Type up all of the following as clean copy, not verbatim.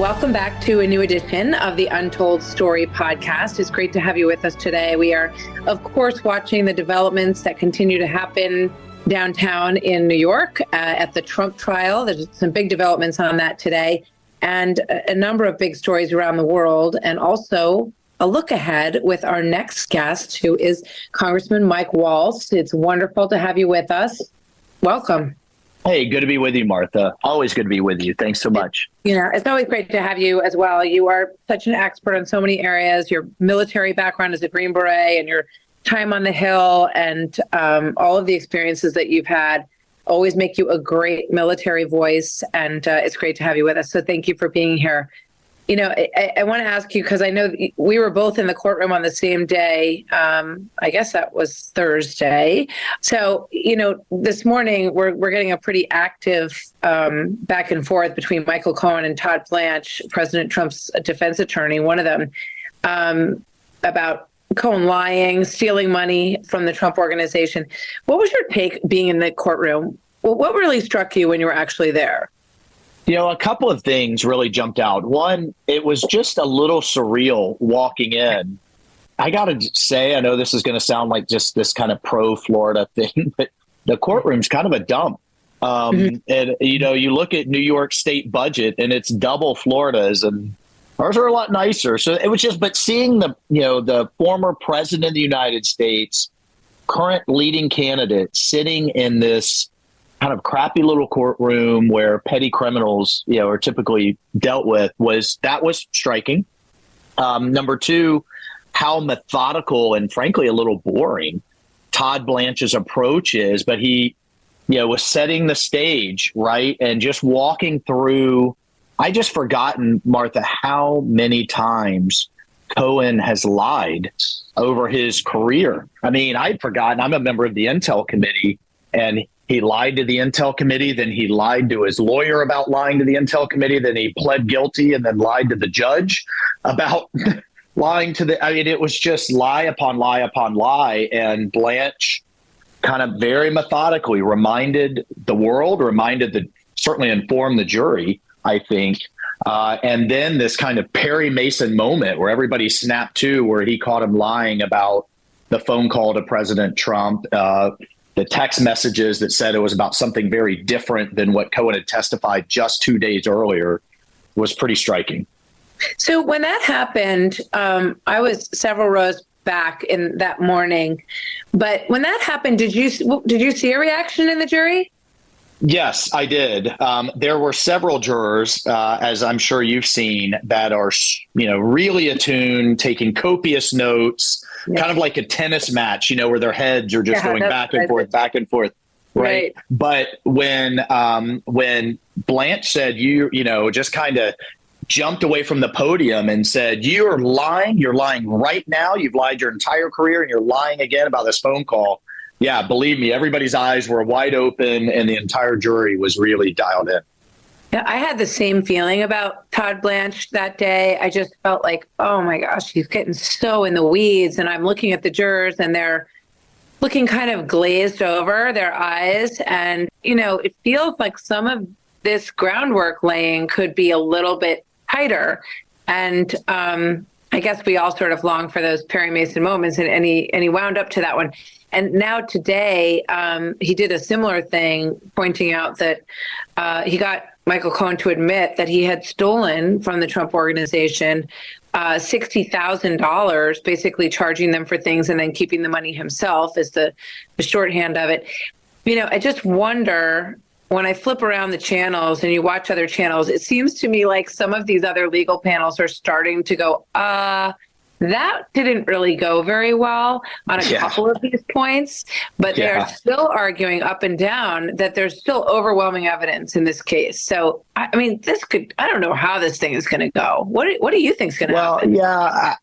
Welcome back to a new edition of the Untold Story podcast. It's great to have you with us today. We are, of course, watching the developments that continue to happen downtown in New York at the Trump trial. There's some big developments on that today, and a number of big stories around the world, and also a look ahead with our next guest, who is Congressman Mike Waltz. It's wonderful to have you with us. Welcome. Hey, good to be with you, Martha. Always good to be with you. Thanks so much. It's always great to have you as well. You are such an expert in so many areas. Your military background as a Green Beret and your time on the Hill and all of the experiences that you've had always make you a great military voice. And it's great to have you with us. So thank you for being here. I want to ask you, because I know we were both in the courtroom on the same day. I guess that was Thursday. So, this morning we're getting a pretty active back and forth between Michael Cohen and Todd Blanche, President Trump's defense attorney, one of them, about Cohen lying, stealing money from the Trump organization. What was your take being in the courtroom? Well, what really struck you when you were actually there? A couple of things really jumped out. One, it was just a little surreal walking in. I got to say, I know this is going to sound like just this kind of pro-Florida thing, but the courtroom's kind of a dump. And, you look at New York state budget and it's double Florida's, and ours are a lot nicer. So it was but seeing the former president of the United States, current leading candidate, sitting in this kind of crappy little courtroom where petty criminals, are typically dealt with, was striking. Number two, how methodical and frankly a little boring Todd Blanche's approach is, but he, was setting the stage, right? And just walking through, I just forgotten, Martha, how many times Cohen has lied over his career. I mean, I'd forgotten, I'm a member of the Intel Committee, and he lied to the Intel Committee, then he lied to his lawyer about lying to the Intel Committee, then he pled guilty and then lied to the judge about lying to it was just lie upon lie upon lie. And Blanche kind of very methodically reminded the world, certainly informed the jury, I think. And then this kind of Perry Mason moment where everybody snapped to, where he caught him lying about the phone call to President Trump, the text messages that said it was about something very different than what Cohen had testified just 2 days earlier, was pretty striking. So when that happened, I was several rows back in that morning. But when that happened, did you see a reaction in the jury? Yes, I did. There were several jurors, as I'm sure you've seen, that are, really attuned, taking copious notes, kind of like a tennis match, where their heads are just going back and forth. Right. But when Blanche said, just kind of jumped away from the podium and said, you're lying right now. You've lied your entire career and you're lying again about this phone call. Yeah, believe me, everybody's eyes were wide open and the entire jury was really dialed in. Yeah, I had the same feeling about Todd Blanche that day. I just felt like, oh my gosh, he's getting so in the weeds. And I'm looking at the jurors and they're looking kind of glazed over their eyes. And, it feels like some of this groundwork laying could be a little bit tighter. And I guess we all sort of long for those Perry Mason moments, and he wound up to that one. And now today, he did a similar thing, pointing out that he got Michael Cohen to admit that he had stolen from the Trump organization $60,000, basically charging them for things and then keeping the money himself is the shorthand of it. I just wonder, when I flip around the channels and you watch other channels, it seems to me like some of these other legal panels are starting to go, that didn't really go very well on a couple of these points, but they're still arguing up and down that there's still overwhelming evidence in this case. So, I mean, I don't know how this thing is going to go. What do you think is going to happen? Yeah,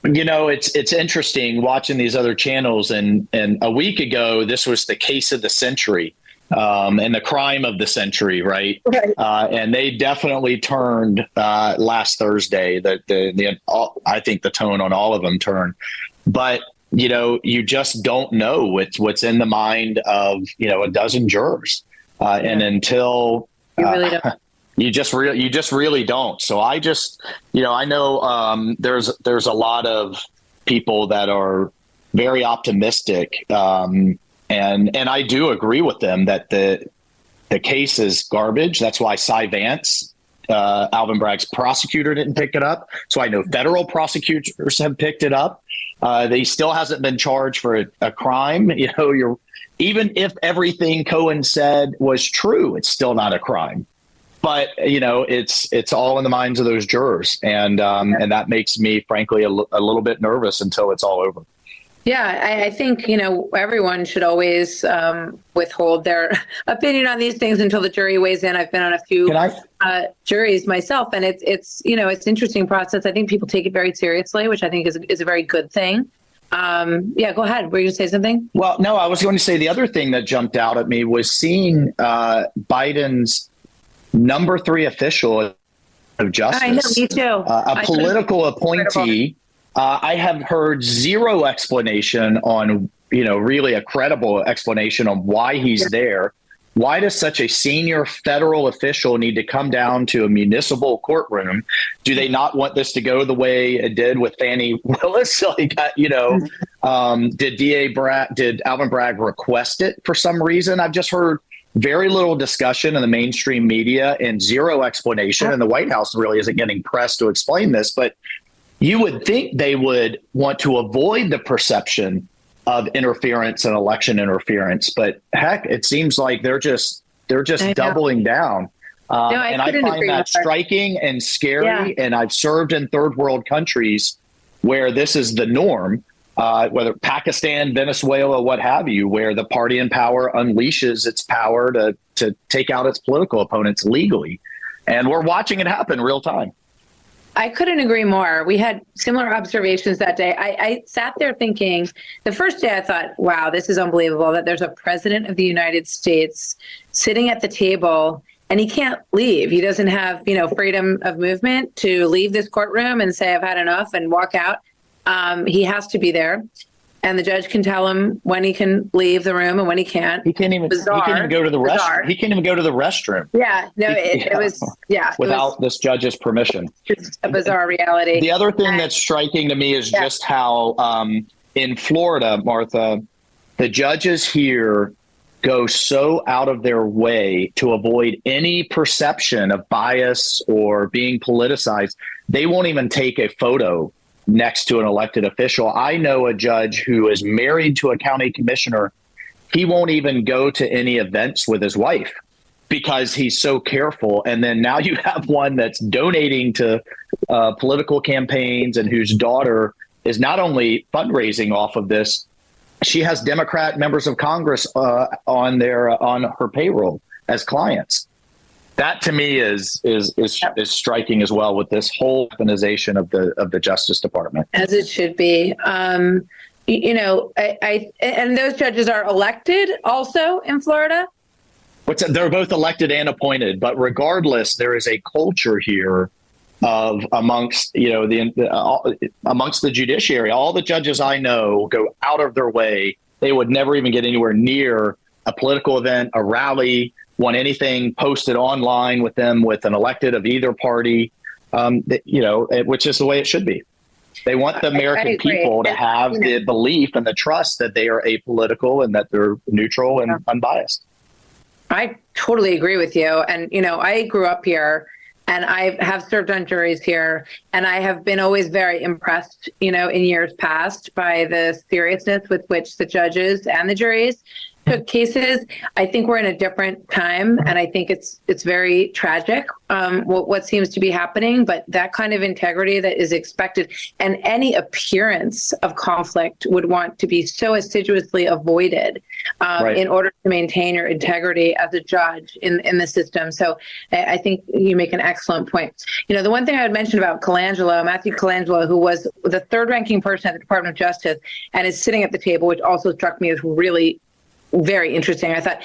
it's interesting watching these other channels. And a week ago, this was the case of the century. And the crime of the century, right? And they definitely turned last Thursday. I think the tone on all of them turned. But you just don't know what's in the mind of a dozen jurors, and until you really don't. You just really don't. So I just, I know there's a lot of people that are very optimistic, and I do agree with them that the case is garbage. That's why Cy Vance, Alvin Bragg's prosecutor, didn't pick it up. So I know federal prosecutors have picked it up. They still hasn't been charged for a crime. Even if everything Cohen said was true, it's still not a crime. But it's all in the minds of those jurors, and that makes me, frankly, a little bit nervous until it's all over. Yeah, I think everyone should always withhold their opinion on these things until the jury weighs in. I've been on a few juries myself, and it's an interesting process. I think people take it very seriously, which I think is a very good thing. Yeah, go ahead. Were you going to say something? Well, no, I was going to say the other thing that jumped out at me was seeing Biden's number 3 official of justice. I know, me too. A political appointee. I have heard zero explanation on, really a credible explanation on why he's there. Why does such a senior federal official need to come down to a municipal courtroom? Do they not want this to go the way it did with Fani Willis? Did did Alvin Bragg request it for some reason? I've just heard very little discussion in the mainstream media and zero explanation. And the White House really isn't getting pressed to explain this, but you would think they would want to avoid the perception of interference and election interference, but heck, it seems like they're just doubling down. And I find that striking and scary. Yeah. And I've served in third world countries where this is the norm, whether Pakistan, Venezuela, what have you, where the party in power unleashes its power to take out its political opponents legally. And we're watching it happen real time. I couldn't agree more. We had similar observations that day. I sat there thinking, the first day I thought, wow, this is unbelievable that there's a president of the United States sitting at the table and he can't leave. He doesn't have, freedom of movement to leave this courtroom and say, I've had enough and walk out. He has to be there. And the judge can tell him when he can leave the room and when he can't. He can't even go to the restroom. He can't even go to the restroom. Yeah, no, it was without this judge's permission. It's a bizarre reality. The other thing that's striking to me is just how in Florida, Martha, the judges here go so out of their way to avoid any perception of bias or being politicized. They won't even take a photo next to an elected official. I know a judge who is married to a county commissioner. He won't even go to any events with his wife because he's so careful. And then now you have one that's donating to political campaigns and whose daughter is not only fundraising off of this, she has Democrat members of Congress on her payroll as clients. That to me is striking as well with this whole weaponization of the Justice Department. As it should be. And those judges are elected also in Florida? They're both elected and appointed, but regardless, there is a culture here of amongst the judiciary. All the judges I know go out of their way. They would never even get anywhere near a political event, a rally, want anything posted online with them with an elected of either party, which is the way it should be. They want the American people to have the belief and the trust that they are apolitical and that they're neutral and unbiased. I totally agree with you. And, I grew up here and I have served on juries here, and I have been always very impressed, in years past by the seriousness with which the judges and the juries took cases. I think we're in a different time, and I think it's very tragic what seems to be happening. But that kind of integrity that is expected, and any appearance of conflict would want to be so assiduously avoided in order to maintain your integrity as a judge in the system. So I think you make an excellent point. The one thing I would mention about Matthew Colangelo, who was the third-ranking person at the Department of Justice and is sitting at the table, which also struck me as really very interesting. I thought,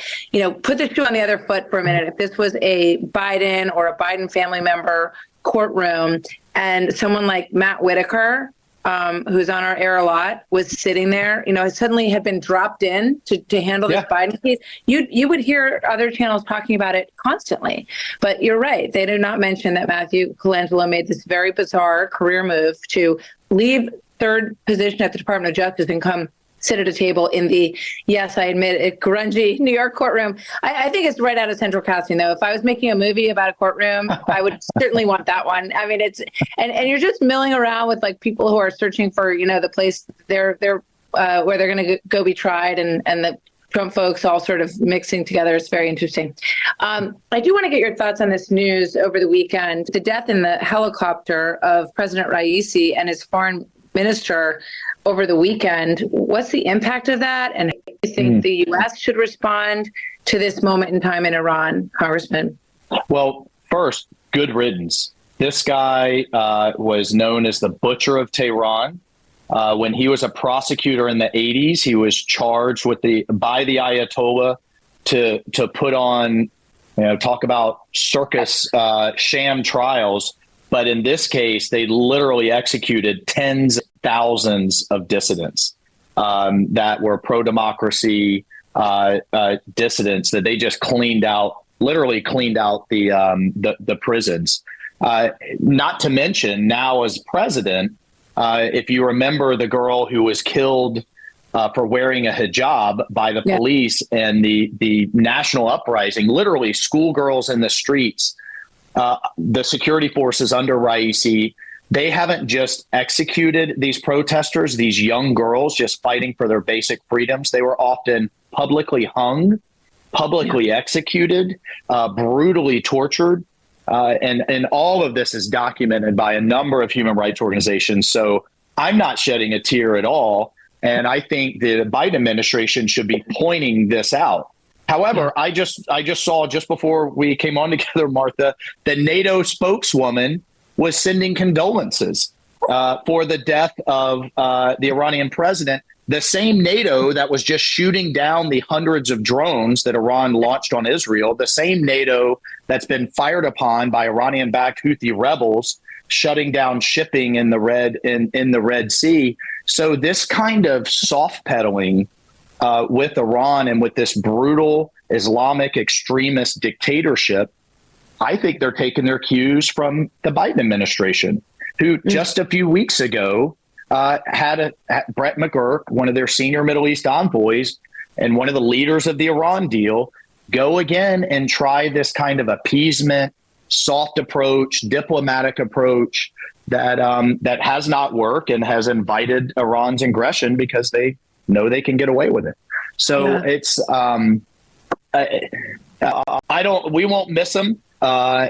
put the shoe on the other foot for a minute. If this was a Biden or a Biden family member courtroom and someone like Matt Whitaker who's on our air a lot, was sitting there, suddenly had been dropped in to handle this Biden case, you would hear other channels talking about it constantly. But you're right. They did not mention that Matthew Colangelo made this very bizarre career move to leave third position at the Department of Justice and come sit at a table in the, yes, I admit it, grungy New York courtroom. I think it's right out of Central Casting, though. If I was making a movie about a courtroom, I would certainly want that one. I mean, it's and you're just milling around with like people who are searching for, the place they're where they're going to go be tried, and the Trump folks all sort of mixing together. It's very interesting. I do want to get your thoughts on this news over the weekend. The death in the helicopter of President Raisi and his foreign minister over the weekend. What's the impact of that? And how do you think the U.S. should respond to this moment in time in Iran, Congressman? Well, first, good riddance. This guy was known as the Butcher of Tehran. When he was a prosecutor in the 80s, he was charged by the Ayatollah to put on, talk about circus sham trials. But in this case, they literally executed tens of thousands of dissidents that were pro-democracy dissidents that they just literally cleaned out the prisons. Not to mention, now as president, if you remember the girl who was killed for wearing a hijab by the police and the national uprising, literally schoolgirls in the streets, the security forces under Raisi, they haven't just executed these protesters, these young girls just fighting for their basic freedoms. They were often publicly hung, publicly executed, brutally tortured. And all of this is documented by a number of human rights organizations. So I'm not shedding a tear at all. And I think the Biden administration should be pointing this out. However, I just saw just before we came on together, Martha, the NATO spokeswoman was sending condolences for the death of the Iranian president. The same NATO that was just shooting down the hundreds of drones that Iran launched on Israel, the same NATO that's been fired upon by Iranian-backed Houthi rebels, shutting down shipping in the Red Sea. So this kind of soft pedaling with Iran and with this brutal Islamic extremist dictatorship, I think they're taking their cues from the Biden administration, who just a few weeks ago had Brett McGurk, one of their senior Middle East envoys and one of the leaders of the Iran deal, go again and try this kind of appeasement, soft approach, diplomatic approach that has not worked and has invited Iran's aggression because they know they can get away with it. So it's we won't miss him.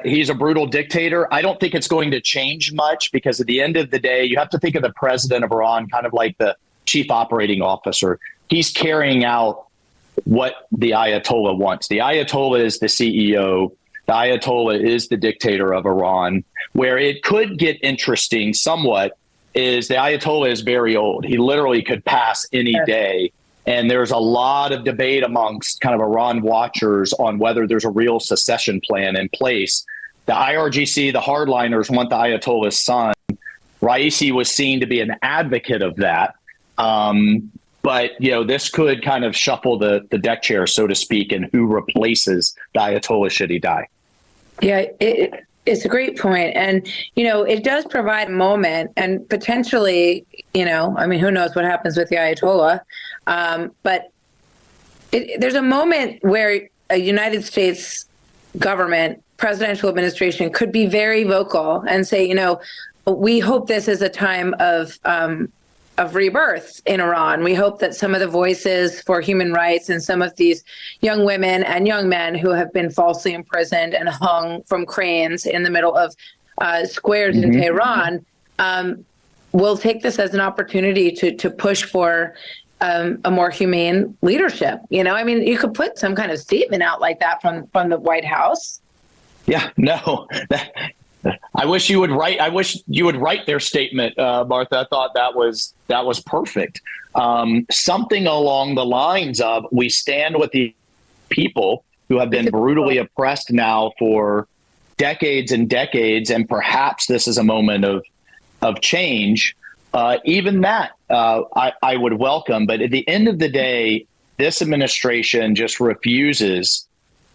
He's a brutal dictator. I don't think it's going to change much because at the end of the day, you have to think of the president of Iran kind of like the chief operating officer. He's carrying out what the Ayatollah wants. The Ayatollah is the CEO. The Ayatollah is the dictator of Iran. Where it could get interesting somewhat is the Ayatollah is very old. He literally could pass any day. And there's a lot of debate amongst kind of Iran watchers on whether there's a real secession plan in place. The IRGC, the hardliners, want the Ayatollah's son. Raisi was seen to be an advocate of that. But, this could kind of shuffle the deck chair, so to speak, and who replaces the Ayatollah should he die. Yeah, it's a great point. And, it does provide a moment and potentially, who knows what happens with the Ayatollah. But there's a moment where a United States government, presidential administration could be very vocal and say, we hope this is a time of rebirth in Iran. We hope that some of the voices for human rights and some of these young women and young men who have been falsely imprisoned and hung from cranes in the middle of squares in Tehran will take this as an opportunity to push for a more humane leadership. You could put some kind of statement out like that from the White House. Yeah, no. I wish you would write their statement, Martha. I thought that was perfect. Something along the lines of, we stand with the people who have been brutally oppressed now for decades and decades, and perhaps this is a moment of change. even that I would welcome. But at the end of the day, this administration just refuses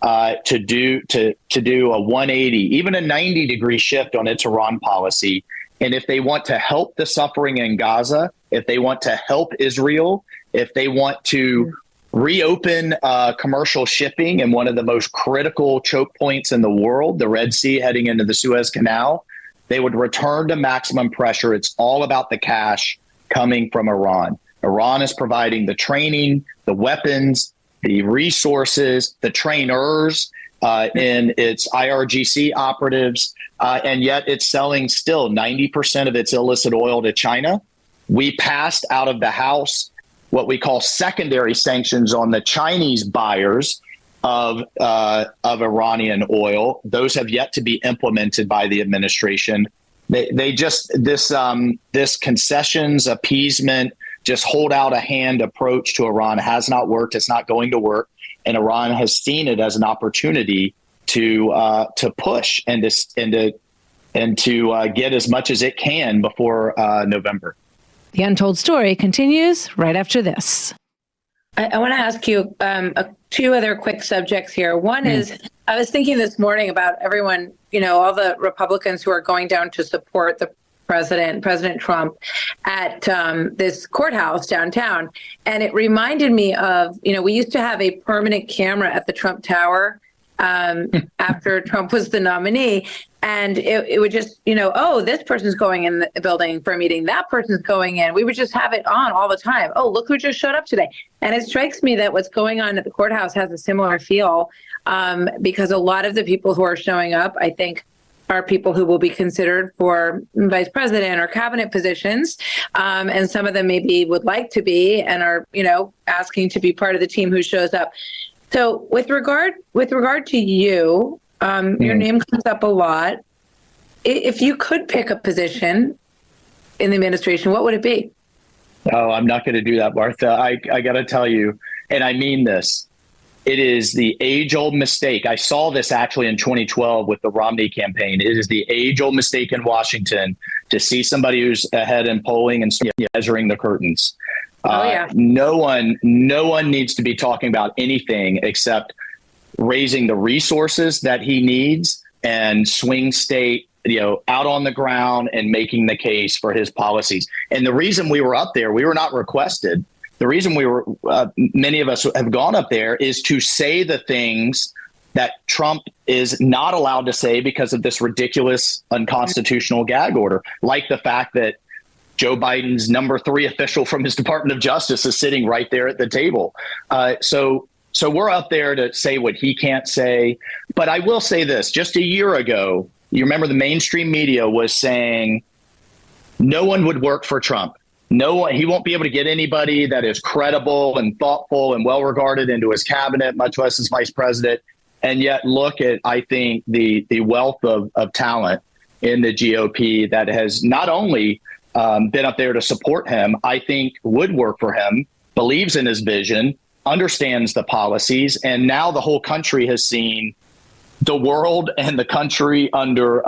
to do a 180, even a 90-degree shift on its Iran policy. And if they want to help the suffering in Gaza, if they want to help Israel, if they want to reopen commercial shipping in one of the most critical choke points in the world, the Red Sea heading into the Suez Canal, they would return to maximum pressure. It's all about the cash coming from Iran. Iran is providing the training, the weapons, the resources, the trainers in its IRGC operatives, and yet it's selling still 90% of its illicit oil to China. We passed out of the House what we call secondary sanctions on the Chinese buyers of Iranian oil. Those have yet to be implemented by the administration. They just this concessions, appeasement, just hold out a hand approach to Iran has not worked. It's not going to work, and Iran has seen it as an opportunity to push and to get as much as it can before November. The Untold Story continues right after this. I want to ask you two other quick subjects here. One is, I was thinking this morning about everyone, all the Republicans who are going down to support the President Trump at this courthouse downtown. And it reminded me of, we used to have a permanent camera at the Trump Tower after Trump was the nominee. And it would just, oh, this person's going in the building for a meeting. That person's going in. We would just have it on all the time. Oh, look who just showed up today. And it strikes me that what's going on at the courthouse has a similar feel because a lot of the people who are showing up, I think, are people who will be considered for vice president or cabinet positions. And some of them maybe would like to be and are, asking to be part of the team who shows up. So with regard to you, your name comes up a lot. If you could pick a position in the administration, what would it be? Oh, I'm not going to do that, Martha. I got to tell you, and I mean this, it is the age-old mistake. I saw this actually in 2012 with the Romney campaign. It is the age-old mistake in Washington to see somebody who's ahead in polling and measuring the curtains. No one needs to be talking about anything except raising the resources that he needs and swing state, out on the ground and making the case for his policies. And the reason we were up there, we were not requested. The reason many of us have gone up there is to say the things that Trump is not allowed to say because of this ridiculous unconstitutional gag order, like the fact that Joe Biden's number 3 official from his Department of Justice is sitting right there at the table. So we're up there to say what he can't say. But I will say this, just a year ago, you remember the mainstream media was saying no one would work for Trump. No one, he won't be able to get anybody that is credible and thoughtful and well-regarded into his cabinet, much less as vice president. And yet look at, I think, the wealth of talent in the GOP that has not only been up there to support him, I think would work for him, believes in his vision, understands the policies, and now the whole country has seen the world and the country under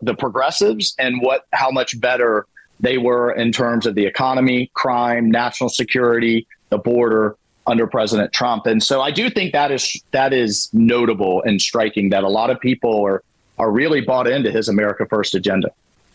the progressives and how much better they were in terms of the economy, crime, national security, the border under President Trump. And so I do think that is notable and striking that a lot of people are really bought into his America First agenda.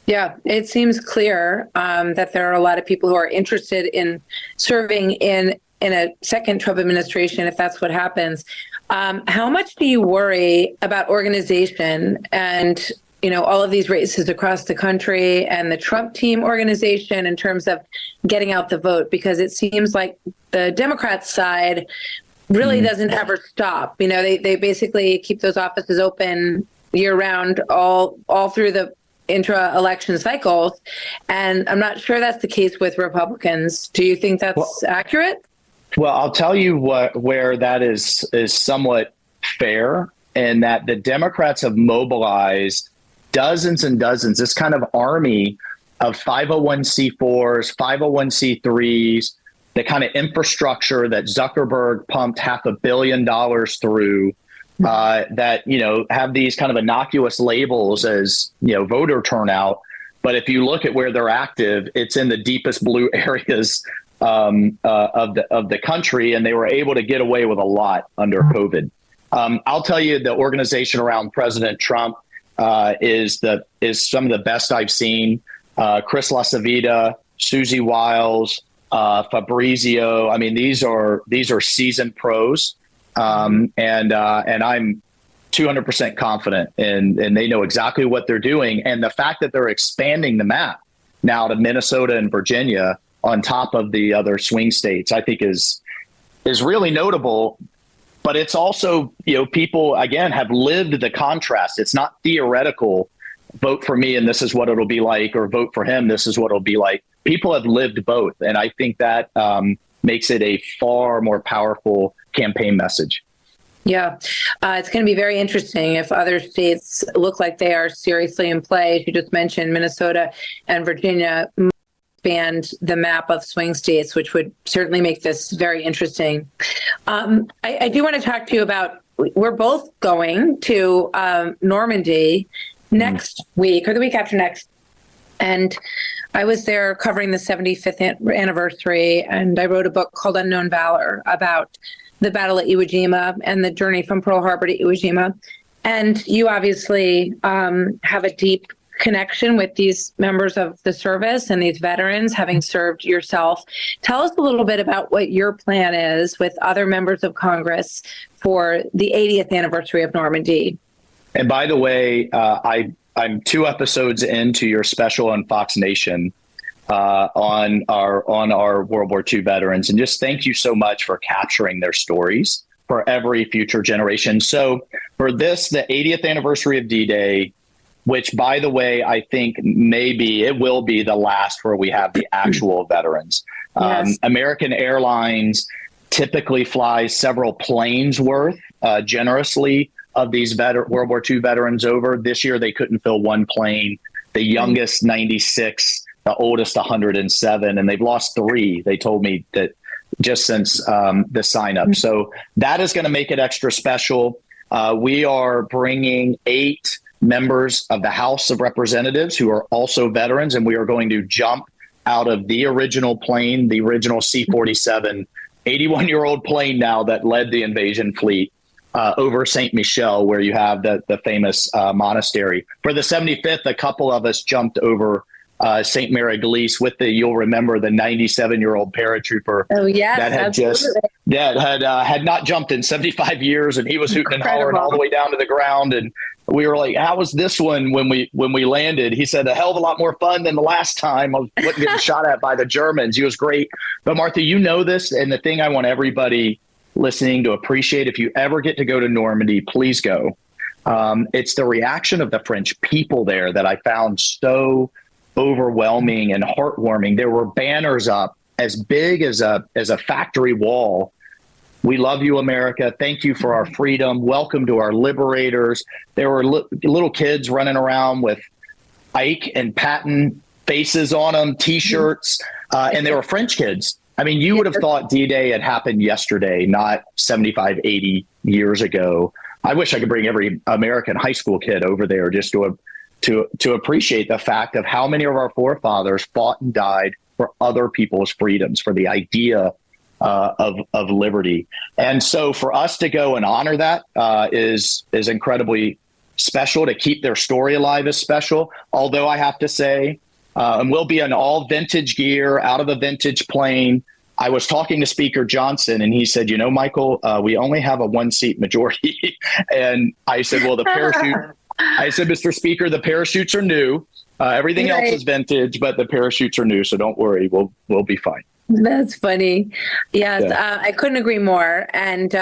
Yeah, it seems clear that there are a lot of people who are interested in serving in a second Trump administration, if that's what happens. How much do you worry about organization and, all of these races across the country and the Trump team organization in terms of getting out the vote? Because it seems like the Democrat side really doesn't ever stop. They basically keep those offices open year round, all through the intra-election cycles. And I'm not sure that's the case with Republicans. Do you think that's accurate? Well, I'll tell you where that is somewhat fair, and that the Democrats have mobilized dozens and dozens, this kind of army of 501c4s, 501c3s, the kind of infrastructure that Zuckerberg pumped $500 million through, that, have these kind of innocuous labels as, voter turnout, But if you look at where they're active, it's in the deepest blue areas of the country, and they were able to get away with a lot under COVID. I'll tell you, the organization around President Trump is some of the best I've seen. Chris LaCivita, Susie Wiles, Fabrizio. I mean, these are seasoned pros, and I'm 200% confident, and they know exactly what they're doing. And the fact that they're expanding the map now to Minnesota and Virginia on top of the other swing states, I think is really notable. But it's also, people, again, have lived the contrast. It's not theoretical. Vote for me and this is what it'll be like, or vote for him, this is what it'll be like. People have lived both. And I think that makes it a far more powerful campaign message. Yeah, it's going to be very interesting if other states look like they are seriously in play. As you just mentioned, Minnesota and Virginia expand the map of swing states, which would certainly make this very interesting. I do want to talk to you about, we're both going to Normandy next week or the week after next. And I was there covering the 75th anniversary, and I wrote a book called Unknown Valor about the battle at Iwo Jima and the journey from Pearl Harbor to Iwo Jima. And you obviously have a deep connection with these members of the service and these veterans, having served yourself. Tell us a little bit about what your plan is with other members of Congress for the 80th anniversary of Normandy. And by the way, I'm 2 episodes into your special on Fox Nation on our World War II veterans. And just thank you so much for capturing their stories for every future generation. So for this, the 80th anniversary of D-Day, which, by the way, I think it will be the last where we have the actual veterans. Yes. American Airlines typically flies several planes worth generously of these World War II veterans over. This year, they couldn't fill one plane, the youngest 96, the oldest 107, and they've lost 3. They told me that just since the sign up. So that is going to make it extra special. We are bringing 8 members of the House of Representatives who are also veterans, and we are going to jump out of the original plane, the original C-47, 81-year-old plane now that led the invasion fleet over St. Michel, where you have the famous monastery. For the 75th, a couple of us jumped over St. Mary Glise with you'll remember the 97-year-old paratrooper that had not jumped in 75 years, and he was hooting and hollering all the way down to the ground. And we were like, how was this one when we landed? He said, a hell of a lot more fun than the last time. I wasn't getting shot at by the Germans. He was great. But Martha, you know this, and the thing I want everybody listening to appreciate, if you ever get to go to Normandy, please go. It's the reaction of the French people there that I found so overwhelming and heartwarming. There were banners up as big as a factory wall. We love you, America. Thank you for our freedom. Welcome to our liberators. There were little kids running around with Ike and Patton faces on them, T-shirts, and they were French kids. I mean, you would have thought D-Day had happened yesterday, not 75, 80 years ago. I wish I could bring every American high school kid over there just to appreciate the fact of how many of our forefathers fought and died for other people's freedoms, for the idea of liberty. And so for us to go and honor that is incredibly special. To keep their story alive is special. Although I have to say, and we'll be in all vintage gear, out of a vintage plane. I was talking to Speaker Johnson, and he said, Michael, we only have a 1-seat majority. And I said, well, the parachute. I said, Mr. Speaker, the parachutes are new. Everything else is vintage, but the parachutes are new. So don't worry, we'll be fine. That's funny. Yes, I couldn't agree more. And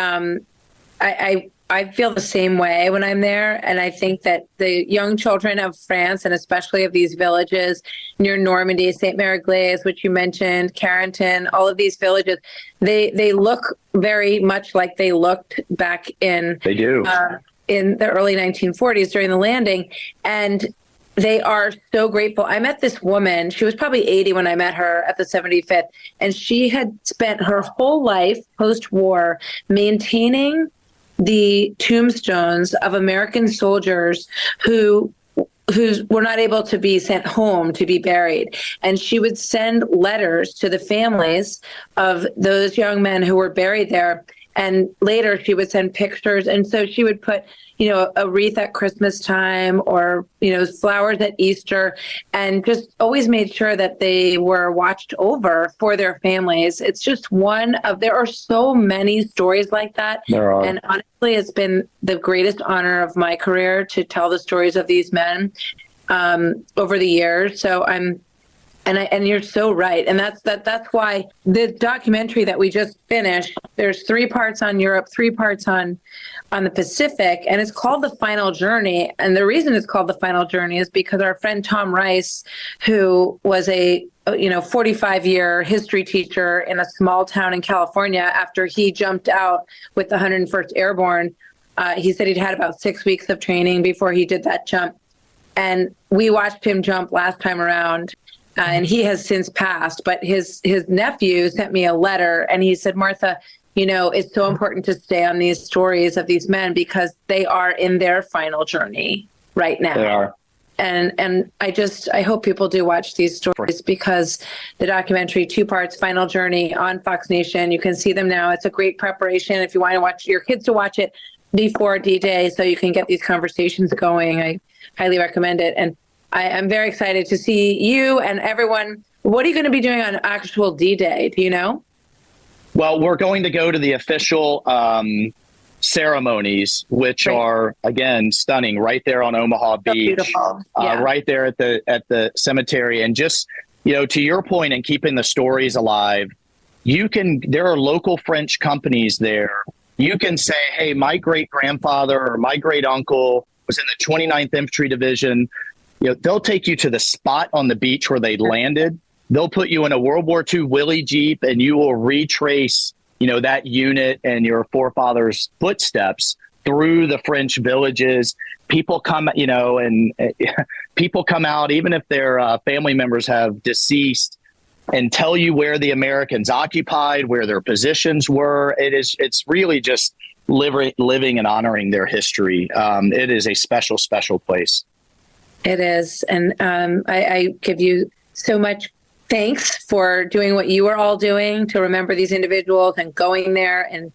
I feel the same way when I'm there. And I think that the young children of France, and especially of these villages near Normandy, St. Mary Glise, which you mentioned, Carentan, all of these villages, they look very much like they looked back in in the early 1940s during the landing. And they are so grateful. I met this woman. She was probably 80 when I met her at the 75th. And she had spent her whole life post-war maintaining the tombstones of American soldiers who who were not able to be sent home to be buried. And she would send letters to the families of those young men who were buried there. And later she would send pictures. And so she would put, a wreath at Christmas time or, flowers at Easter, and just always made sure that they were watched over for their families. It's just there are so many stories like that. There are. And honestly, it's been the greatest honor of my career to tell the stories of these men over the years. So and you're so right. And that's why the documentary that we just finished, there's 3 parts on Europe, 3 parts on the Pacific, and it's called The Final Journey. And the reason it's called The Final Journey is because our friend Tom Rice, who was a 45-year history teacher in a small town in California, after he jumped out with the 101st Airborne, he said he'd had about 6 weeks of training before he did that jump. And we watched him jump last time around. And he has since passed, but his nephew sent me a letter and he said, Martha, it's so important to stay on these stories of these men because they are in their final journey right now. They are. And I hope people do watch these stories because the documentary, 2 parts, Final Journey on Fox Nation, you can see them now. It's a great preparation if you want to watch your kids to watch it before D-Day so you can get these conversations going. I highly recommend it. And I'm very excited to see you and everyone. What are you going to be doing on actual D-Day? Do you know? Well, we're going to go to the official ceremonies, which are, again, stunning, right there on Omaha Beach, right there at the cemetery. And just, to your point, and keeping the stories alive, there are local French companies there. You can say, hey, my great grandfather or my great uncle was in the 29th Infantry Division. They'll take you to the spot on the beach where they landed. They'll put you in a World War II Willie Jeep and you will retrace, that unit and your forefathers' footsteps through the French villages. People come, and people come out, even if their family members have deceased, and tell you where the Americans occupied, where their positions were. It's really just living and honoring their history. It is a special, special place. It is. And I give you so much thanks for doing what you are all doing to remember these individuals and going there and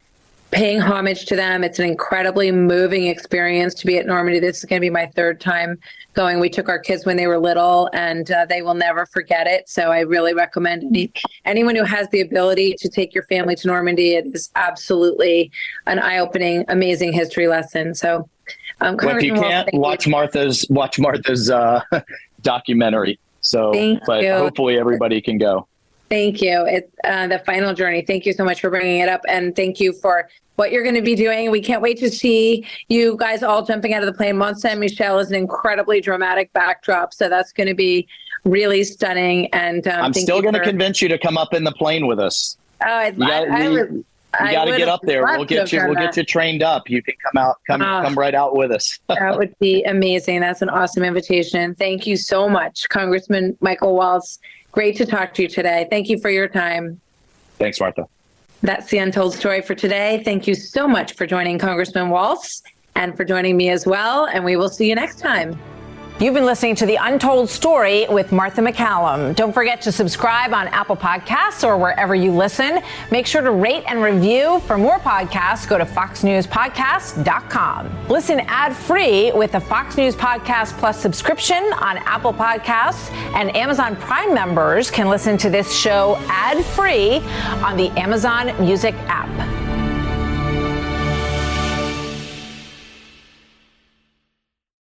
paying homage to them. It's an incredibly moving experience to be at Normandy. This is going to be my 3rd time going. We took our kids when they were little and they will never forget it. So I really recommend anyone who has the ability to take your family to Normandy. It is absolutely an eye-opening, amazing history lesson. So if you can't, watch Martha's documentary. So, but hopefully everybody can go. Thank you. It's The Final Journey. Thank you so much for bringing it up. And thank you for what you're going to be doing. We can't wait to see you guys all jumping out of the plane. Mont Saint-Michel is an incredibly dramatic backdrop. So that's going to be really stunning. And I'm still going to convince you to come up in the plane with us. You got to get up there. We'll get you trained up. You can come right out with us. That would be amazing. That's an awesome invitation. Thank you so much, Congressman Michael Waltz. Great to talk to you today. Thank you for your time. Thanks, Martha. That's the Untold Story for today. Thank you so much for joining Congressman Waltz and for joining me as well. And we will see you next time. You've been listening to The Untold Story with Martha McCallum. Don't forget to subscribe on Apple Podcasts or wherever you listen. Make sure to rate and review. For more podcasts, go to foxnewspodcast.com. Listen ad-free with the Fox News Podcast Plus subscription on Apple Podcasts, and Amazon Prime members can listen to this show ad-free on the Amazon Music app.